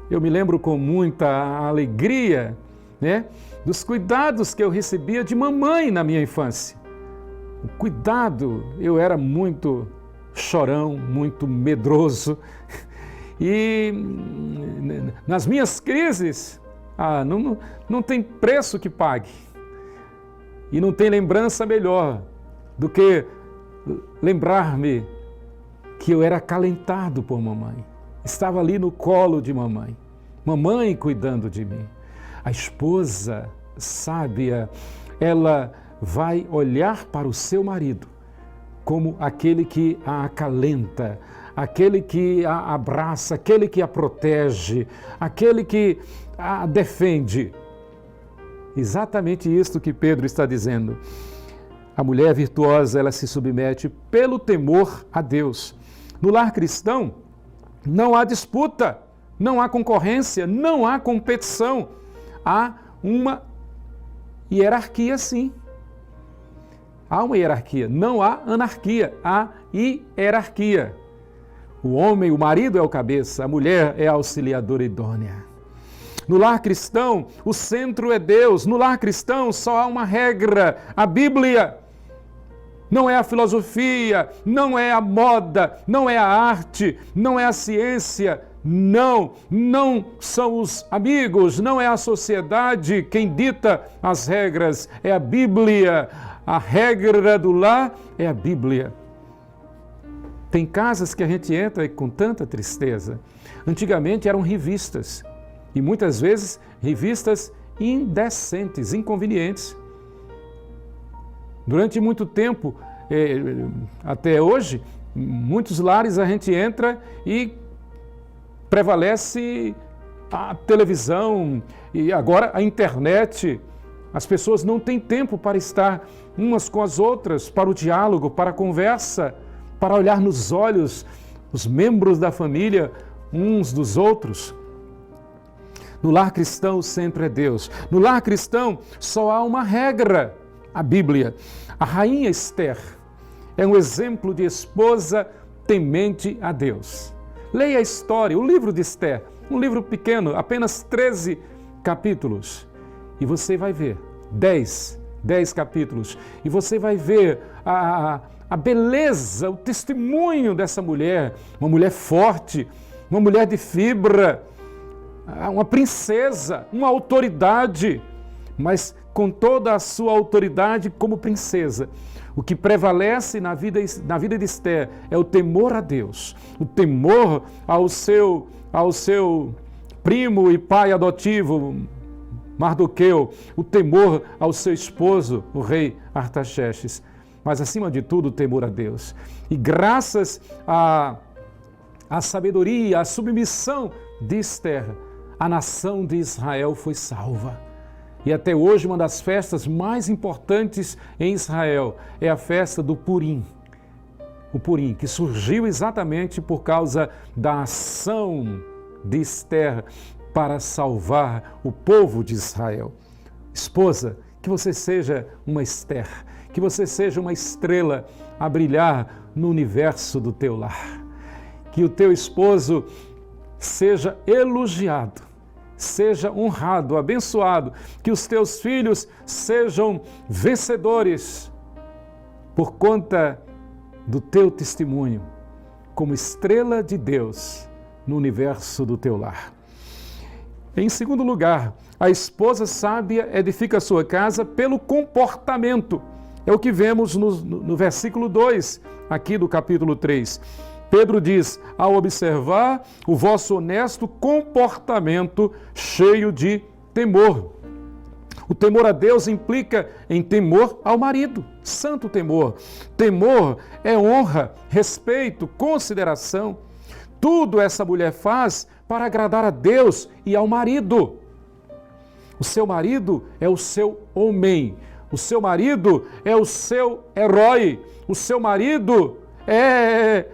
Eu me lembro com muita alegria, dos cuidados que eu recebia de mamãe na minha infância. O cuidado, eu era muito chorão, muito medroso. E nas minhas crises, não tem preço que pague. E não tem lembrança melhor do que lembrar-me que eu era acalentado por mamãe. Estava ali no colo de mamãe. Mamãe cuidando de mim. A esposa sábia, ela vai olhar para o seu marido como aquele que a acalenta, aquele que a abraça, aquele que a protege, aquele que a defende. Exatamente isso que Pedro está dizendo. A mulher virtuosa, ela se submete pelo temor a Deus. No lar cristão, não há disputa, não há concorrência, não há competição. Há uma hierarquia, sim. Há uma hierarquia, não há anarquia, há hierarquia. O homem, o marido é o cabeça, a mulher é a auxiliadora idônea. No lar cristão, o centro é Deus. No lar cristão, só há uma regra, a Bíblia. Não é a filosofia, não é a moda, não é a arte, não é a ciência, não são os amigos, não é a sociedade quem dita as regras, é a Bíblia. A regra do lar é a Bíblia. Tem casas que a gente entra com tanta tristeza. Antigamente eram revistas, e muitas vezes revistas indecentes, inconvenientes. Durante muito tempo, até hoje, muitos lares a gente entra e prevalece a televisão e agora a internet. As pessoas não têm tempo para estar umas com as outras, para o diálogo, para a conversa, para olhar nos olhos os membros da família uns dos outros. No lar cristão, o centro é Deus. No lar cristão, só há uma regra, a Bíblia. A rainha Esther é um exemplo de esposa temente a Deus. Leia a história, o livro de Esther, um livro pequeno, apenas 13 capítulos. E você vai ver 10 capítulos. E você vai ver a beleza, o testemunho dessa mulher. Uma mulher forte, uma mulher de fibra, uma princesa, uma autoridade, mas com toda a sua autoridade como princesa. O que prevalece na vida de Esther é o temor a Deus, o temor ao seu primo e pai adotivo, Mardoqueu, o temor ao seu esposo, o rei Artaxerxes, mas acima de tudo o temor a Deus. E graças à sabedoria, à submissão de Esther, a nação de Israel foi salva. E até hoje uma das festas mais importantes em Israel é a festa do Purim. O Purim, que surgiu exatamente por causa da ação de Esther para salvar o povo de Israel. Esposa, que você seja uma Esther, que você seja uma estrela a brilhar no universo do teu lar. Que o teu esposo seja elogiado, seja honrado, abençoado, que os teus filhos sejam vencedores por conta do teu testemunho como estrela de Deus no universo do teu lar. Em segundo lugar, a esposa sábia edifica a sua casa pelo comportamento. É o que vemos no versículo 2, aqui do capítulo 3. Pedro diz, ao observar o vosso honesto comportamento cheio de temor. O temor a Deus implica em temor ao marido, santo temor. Temor é honra, respeito, consideração. Tudo essa mulher faz para agradar a Deus e ao marido. O seu marido é o seu homem. O seu marido é o seu herói. O seu marido é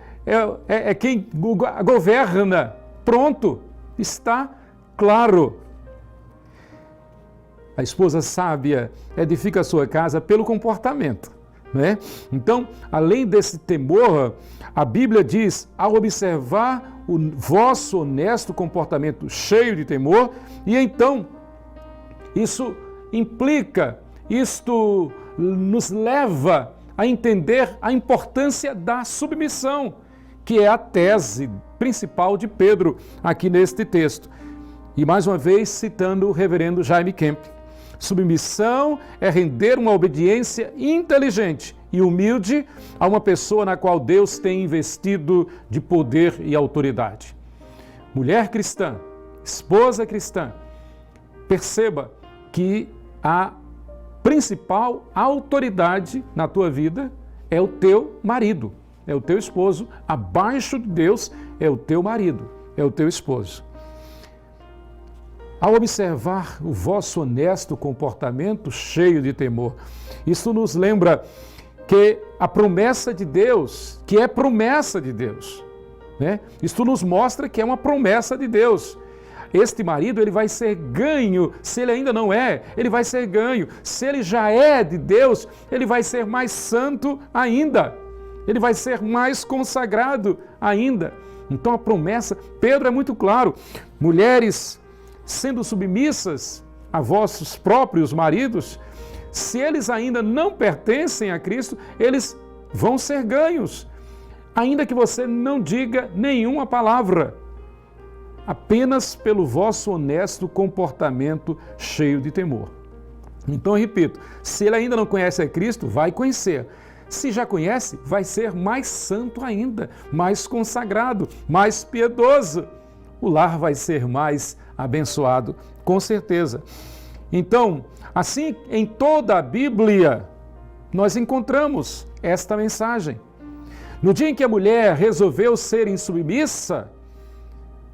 quem governa. Pronto, está claro. A esposa sábia edifica a sua casa pelo comportamento, né? Então, além desse temor, a Bíblia diz, ao observar o vosso honesto comportamento cheio de temor, e então, isso implica, isto nos leva a entender a importância da submissão, que é a tese principal de Pedro aqui neste texto. E mais uma vez citando o reverendo Jaime Kemp. Submissão é render uma obediência inteligente e humilde a uma pessoa na qual Deus tem investido de poder e autoridade. Mulher cristã, esposa cristã, perceba que a principal autoridade na tua vida é o teu marido, é o teu esposo. Abaixo de Deus é o teu marido, é o teu esposo. Ao observar o vosso honesto comportamento cheio de temor, isso nos lembra que a promessa de Deus, que é promessa de Deus, né? Isto nos mostra que é uma promessa de Deus. Este marido, ele vai ser ganho, se ele ainda não é, ele vai ser ganho. Se ele já é de Deus, ele vai ser mais santo ainda. Ele vai ser mais consagrado ainda. Então a promessa, Pedro é muito claro, mulheres sendo submissas a vossos próprios maridos, se eles ainda não pertencem a Cristo, eles vão ser ganhos, ainda que você não diga nenhuma palavra, apenas pelo vosso honesto comportamento cheio de temor. Então, eu repito, se ele ainda não conhece a Cristo, vai conhecer. Se já conhece, vai ser mais santo ainda, mais consagrado, mais piedoso. O lar vai ser mais abençoado, com certeza. Então, assim, em toda a Bíblia, nós encontramos esta mensagem. No dia em que a mulher resolveu ser insubmissa,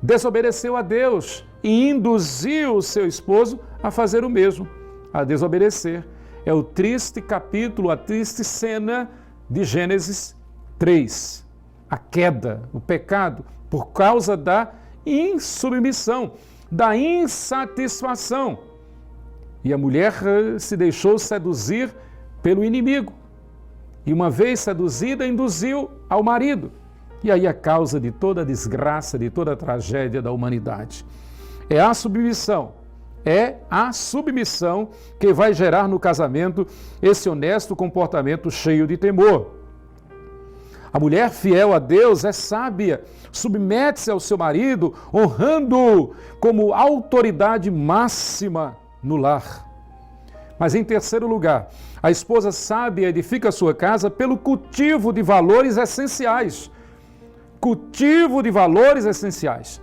desobedeceu a Deus e induziu o seu esposo a fazer o mesmo, a desobedecer. É o triste capítulo, a triste cena de Gênesis 3. A queda, o pecado, por causa da insubmissão, da insatisfação. E a mulher se deixou seduzir pelo inimigo. E uma vez seduzida, induziu ao marido. E aí a causa de toda a desgraça, de toda a tragédia da humanidade. É a submissão que vai gerar no casamento esse honesto comportamento cheio de temor. A mulher fiel a Deus é sábia, submete-se ao seu marido, honrando-o como autoridade máxima no lar. Mas em terceiro lugar, a esposa sábia edifica a sua casa pelo cultivo de valores essenciais. Cultivo de valores essenciais.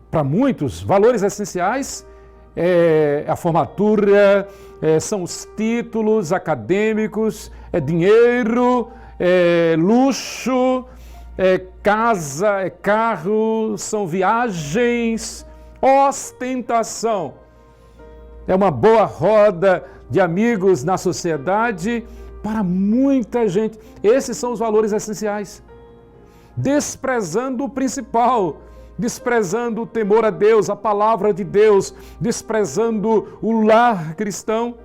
Para muitos, valores essenciais é a formatura, são os títulos acadêmicos, é dinheiro, é luxo, é casa, é carro, são viagens, ostentação. É uma boa roda de amigos na sociedade para muita gente. Esses são os valores essenciais. Desprezando o principal, desprezando o temor a Deus, a palavra de Deus, desprezando o lar cristão.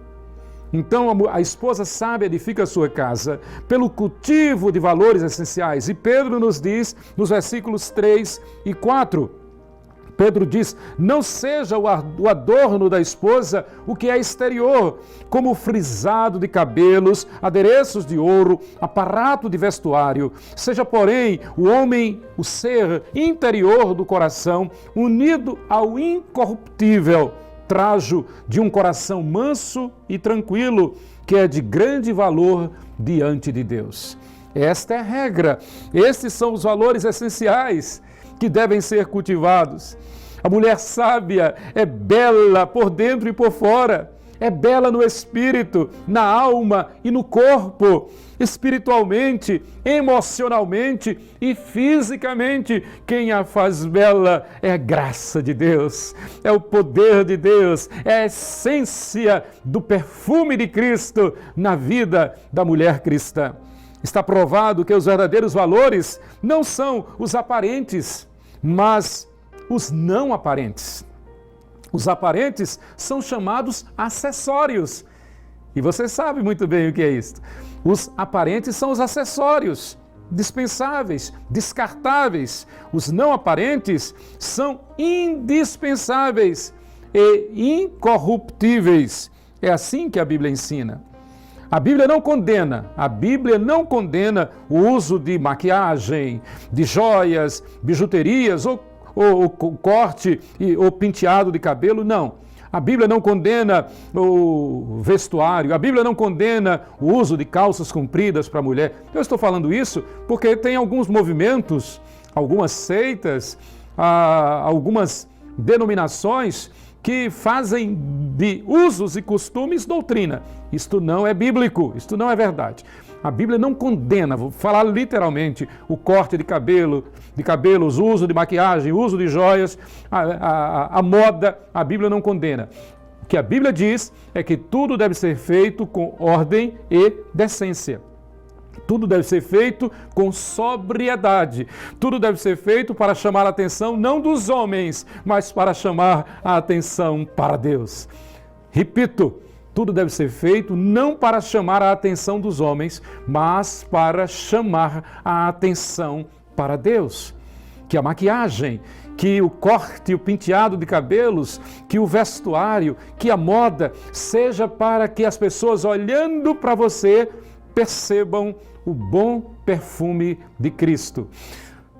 Então a esposa sábia edifica a sua casa pelo cultivo de valores essenciais. E Pedro nos diz, nos versículos 3 e 4, Pedro diz, não seja o adorno da esposa o que é exterior, como o frisado de cabelos, adereços de ouro, aparato de vestuário. Seja, porém, o homem, o ser interior do coração, unido ao incorruptível trajo de um coração manso e tranquilo, que é de grande valor diante de Deus. Esta é a regra. Estes são os valores essenciais que devem ser cultivados. A mulher sábia é bela por dentro e por fora. É bela no espírito, na alma e no corpo, espiritualmente, emocionalmente e fisicamente. Quem a faz bela é a graça de Deus, é o poder de Deus, é a essência do perfume de Cristo na vida da mulher cristã. Está provado que os verdadeiros valores não são os aparentes, mas os não aparentes. Os aparentes são chamados acessórios. E você sabe muito bem o que é isso. Os aparentes são os acessórios, dispensáveis, descartáveis. Os não aparentes são indispensáveis e incorruptíveis. É assim que a Bíblia ensina. A Bíblia não condena o uso de maquiagem, de joias, bijuterias ou corte ou penteado de cabelo, não. A Bíblia não condena o vestuário, a Bíblia não condena o uso de calças compridas para a mulher. Eu estou falando isso porque tem alguns movimentos, algumas seitas, algumas denominações que fazem de usos e costumes doutrina. Isto não é bíblico, isto não é verdade. A Bíblia não condena, vou falar literalmente, o corte de cabelos, o uso de maquiagem, o uso de joias, a moda. A Bíblia não condena. O que a Bíblia diz é que tudo deve ser feito com ordem e decência. Tudo deve ser feito com sobriedade. Tudo deve ser feito para chamar a atenção não dos homens, mas para chamar a atenção para Deus. Repito, tudo deve ser feito não para chamar a atenção dos homens, mas para chamar a atenção para Deus. Que a maquiagem, que o corte, o penteado de cabelos, que o vestuário, que a moda, seja para que as pessoas olhando para você percebam o bom perfume de Cristo.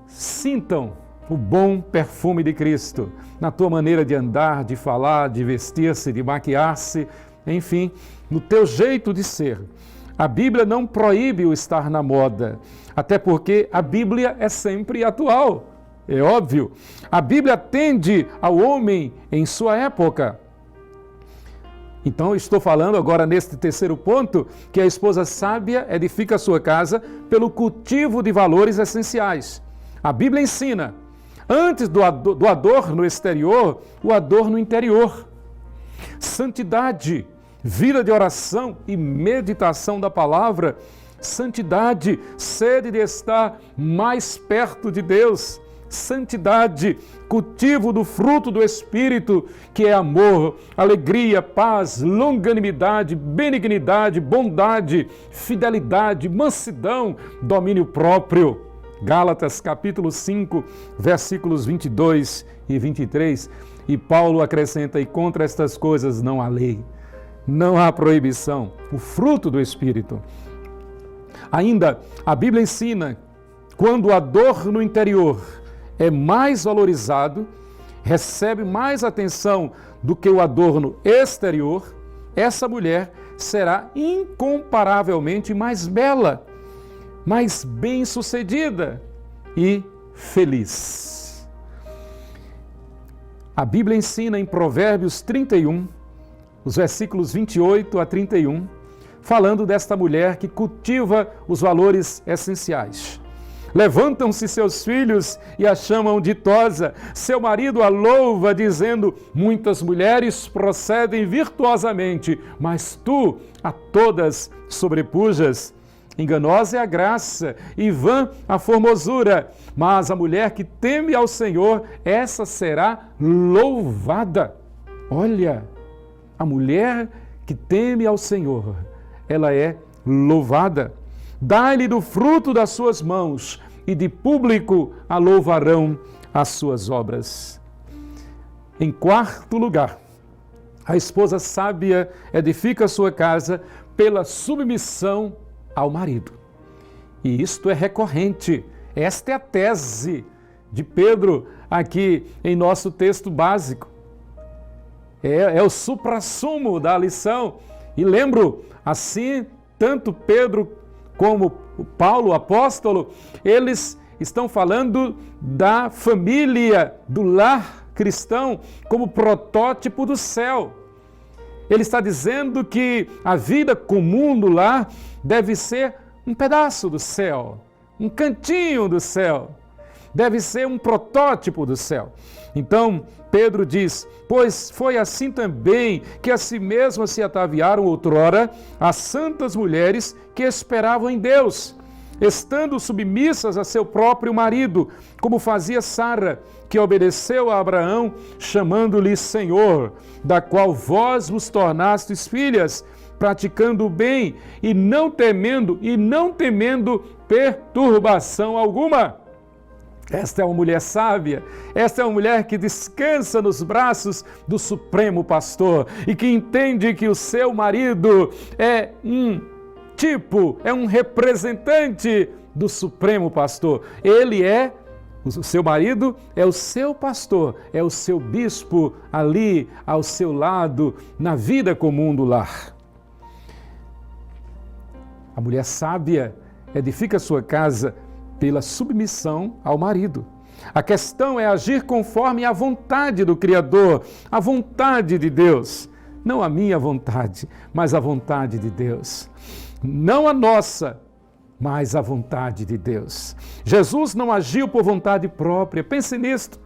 Sintam o bom perfume de Cristo na tua maneira de andar, de falar, de vestir-se, de maquiar-se, enfim, no teu jeito de ser. A Bíblia não proíbe o estar na moda, até porque a Bíblia é sempre atual, é óbvio. A Bíblia atende ao homem em sua época. Então, eu estou falando agora neste terceiro ponto, que a esposa sábia edifica a sua casa pelo cultivo de valores essenciais. A Bíblia ensina, antes do adorno exterior, o adorno interior. Santidade, vida de oração e meditação da palavra. Santidade, sede de estar mais perto de Deus. Santidade, cultivo do fruto do Espírito, que é amor, alegria, paz, longanimidade, benignidade, bondade, fidelidade, mansidão, domínio próprio. Gálatas capítulo 5, versículos 22 e 23. E Paulo acrescenta, e contra estas coisas não há lei, não há proibição, o fruto do Espírito. Ainda, a Bíblia ensina, quando o adorno interior é mais valorizado, recebe mais atenção do que o adorno exterior, essa mulher será incomparavelmente mais bela, mais bem-sucedida e feliz. A Bíblia ensina em Provérbios 31, os versículos 28 a 31, falando desta mulher que cultiva os valores essenciais. Levantam-se seus filhos e a chamam ditosa. Seu marido a louva, dizendo: muitas mulheres procedem virtuosamente, mas tu a todas sobrepujas. Enganosa é a graça e vã a formosura, mas a mulher que teme ao Senhor, essa será louvada. Olha, a mulher que teme ao Senhor, ela é louvada. Dá-lhe do fruto das suas mãos, e de público a louvarão as suas obras. Em quarto lugar, a esposa sábia edifica a sua casa pela submissão ao marido. E isto é recorrente. Esta é a tese de Pedro aqui em nosso texto básico. É o suprassumo da lição. E lembro Assim, tanto Pedro como Paulo, o apóstolo, eles estão falando da família, do lar cristão, como protótipo do céu. Ele está dizendo que a vida comum do lar deve ser um pedaço do céu, um cantinho do céu, deve ser um protótipo do céu. Então, Pedro diz, pois foi assim também que a si mesmas se ataviaram outrora as santas mulheres que esperavam em Deus, estando submissas a seu próprio marido, como fazia Sara, que obedeceu a Abraão, chamando-lhe Senhor, da qual vós vos tornastes filhas, praticando o bem e não temendo perturbação alguma. Esta é uma mulher sábia, esta é uma mulher que descansa nos braços do Supremo Pastor e que entende que o seu marido é um tipo, é um representante do Supremo Pastor. O seu marido é o seu pastor, é o seu bispo ali ao seu lado, na vida comum do lar. A mulher sábia edifica sua casa pela submissão ao marido. A questão é agir conforme a vontade do Criador, a vontade de Deus. Não a minha vontade, mas a vontade de Deus. Não a nossa, mas a vontade de Deus. Jesus não agiu por vontade própria, pense nisto.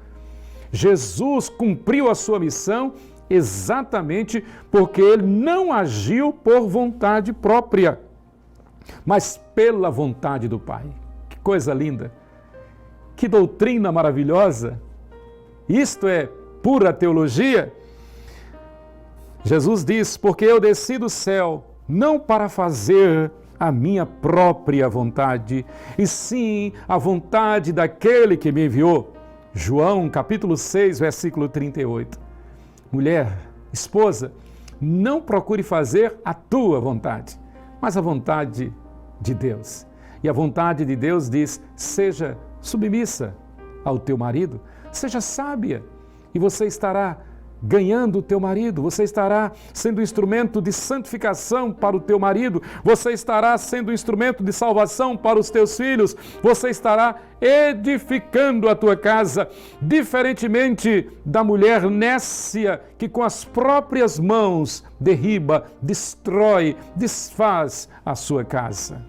Jesus cumpriu a sua missão exatamente porque ele não agiu por vontade própria, mas pela vontade do Pai. Que coisa linda! Que doutrina maravilhosa! Isto é pura teologia. Jesus diz, porque eu desci do céu não para fazer a minha própria vontade, e sim a vontade daquele que me enviou. João, capítulo 6, versículo 38. Mulher, esposa, não procure fazer a tua vontade, mas a vontade de Deus. E a vontade de Deus diz, seja submissa ao teu marido, seja sábia, e você estará ganhando o teu marido, você estará sendo instrumento de santificação para o teu marido, você estará sendo instrumento de salvação para os teus filhos, você estará edificando a tua casa, diferentemente da mulher nécia que com as próprias mãos derriba, destrói, desfaz a sua casa.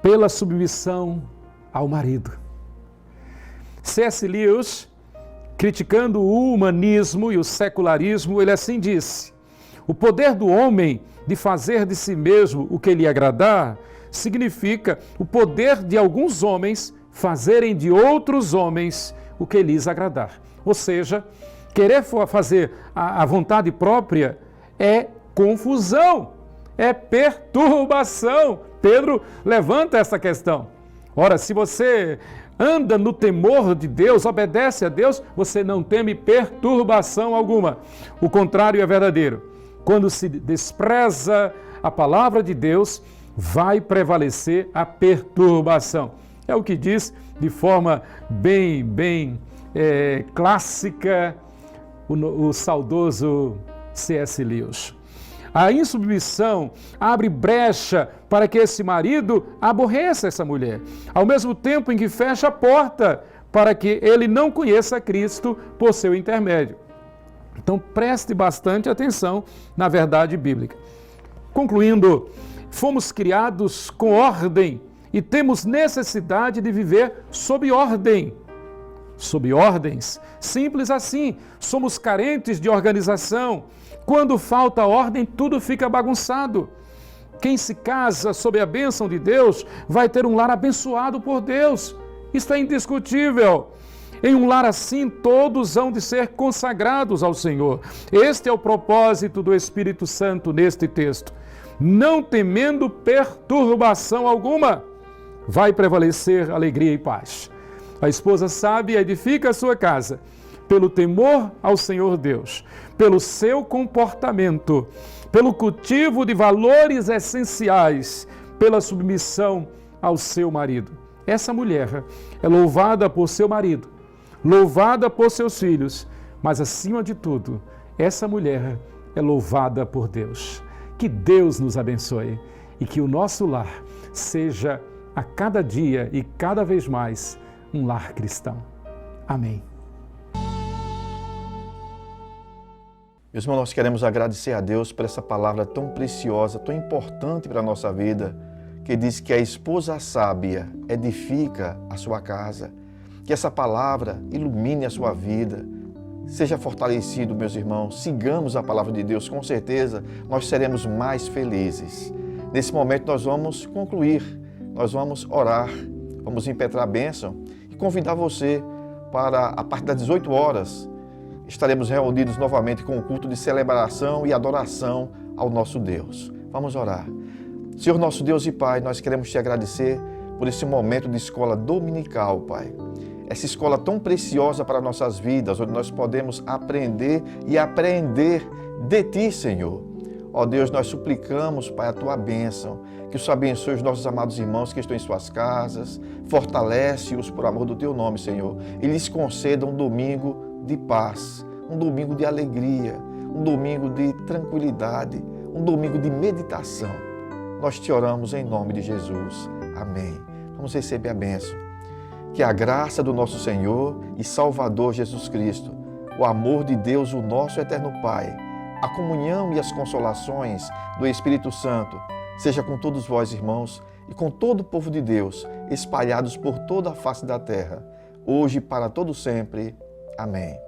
Pela submissão ao marido. C.S. Lewis, criticando o humanismo e o secularismo, ele assim disse: o poder do homem de fazer de si mesmo o que lhe agradar significa o poder de alguns homens fazerem de outros homens o que lhes agradar. Ou seja, querer fazer a vontade própria é confusão, é perturbação. Pedro levanta essa questão. Ora, se você anda no temor de Deus, obedece a Deus, você não teme perturbação alguma. O contrário é verdadeiro. Quando se despreza a palavra de Deus, vai prevalecer a perturbação. É o que diz de forma bem clássica o saudoso C.S. Lewis. A insubmissão abre brecha para que esse marido aborreça essa mulher, ao mesmo tempo em que fecha a porta para que ele não conheça Cristo por seu intermédio. Então preste bastante atenção na verdade bíblica. Concluindo, fomos criados com ordem e temos necessidade de viver sob ordem. Sob ordens, simples assim, somos carentes de organização. Quando falta ordem, tudo fica bagunçado. Quem se casa sob a bênção de Deus vai ter um lar abençoado por Deus. Isso é indiscutível. Em um lar assim, todos hão de ser consagrados ao Senhor. Este é o propósito do Espírito Santo neste texto. Não temendo perturbação alguma, vai prevalecer alegria e paz. A esposa sábia edifica a sua casa pelo temor ao Senhor Deus, pelo seu comportamento, pelo cultivo de valores essenciais, pela submissão ao seu marido. Essa mulher é louvada por seu marido, louvada por seus filhos, mas acima de tudo, essa mulher é louvada por Deus. Que Deus nos abençoe e que o nosso lar seja a cada dia e cada vez mais um lar cristão. Amém. Meus irmãos, nós queremos agradecer a Deus por essa palavra tão preciosa, tão importante para a nossa vida, que diz que a esposa sábia edifica a sua casa. Que essa palavra ilumine a sua vida. Seja fortalecido, meus irmãos. Sigamos a palavra de Deus, com certeza nós seremos mais felizes. Nesse momento nós vamos concluir, nós vamos orar, vamos impetrar a bênção e convidar você para, a partir das 18 horas, estaremos reunidos novamente com o culto de celebração e adoração ao nosso Deus. Vamos orar. Senhor nosso Deus e Pai, nós queremos te agradecer por esse momento de escola dominical, Pai. Essa escola tão preciosa para nossas vidas, onde nós podemos aprender e aprender de Ti, Senhor. Ó Deus, nós suplicamos, Pai, a Tua bênção, que o Senhor abençoe os nossos amados irmãos que estão em suas casas, fortalece-os por amor do Teu nome, Senhor, e lhes conceda um domingo de paz, um domingo de alegria, um domingo de tranquilidade, um domingo de meditação. Nós te oramos em nome de Jesus. Amém. Vamos receber a bênção. Que a graça do nosso Senhor e Salvador Jesus Cristo, o amor de Deus, o nosso eterno Pai, a comunhão e as consolações do Espírito Santo, seja com todos vós, irmãos, e com todo o povo de Deus, espalhados por toda a face da terra, hoje e para todo sempre. Amém.